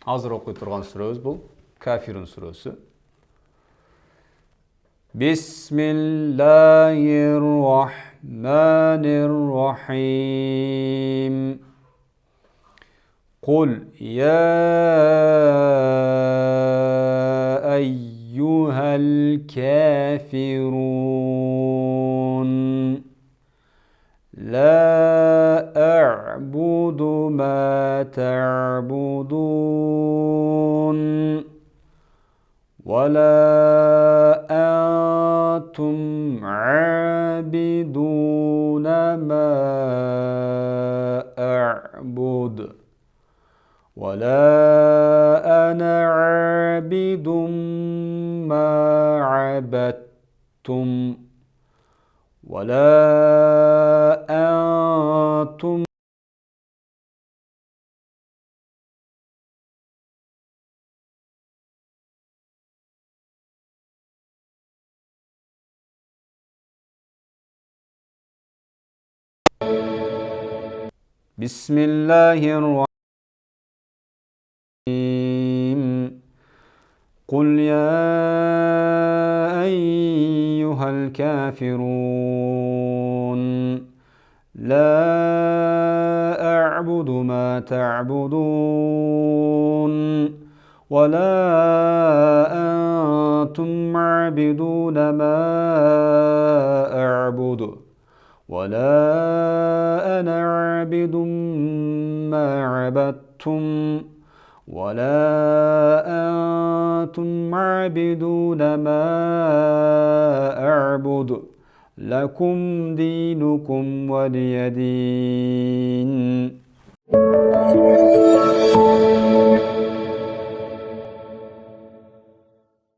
Hazır оқи тұрған сүрөбүз бұл Кафирун сүрөсү. Bismillahirrahmanirrahim. Qul ya ayyuhal kafirun. La أعبد ما تعبدون ولا أنتم عابدون ما أعبد ولا أنا عابد ما عبدتم ولا أنتم بسم الله الرحمن. قل يا أيها الكافرون لا أعبد ما تعبدون ولا أنتم عابدون ما أعبد ولا أنا عابد ما عبدتم ولا أنتم عابدون ما أعبد لكم دينكم ولي دين.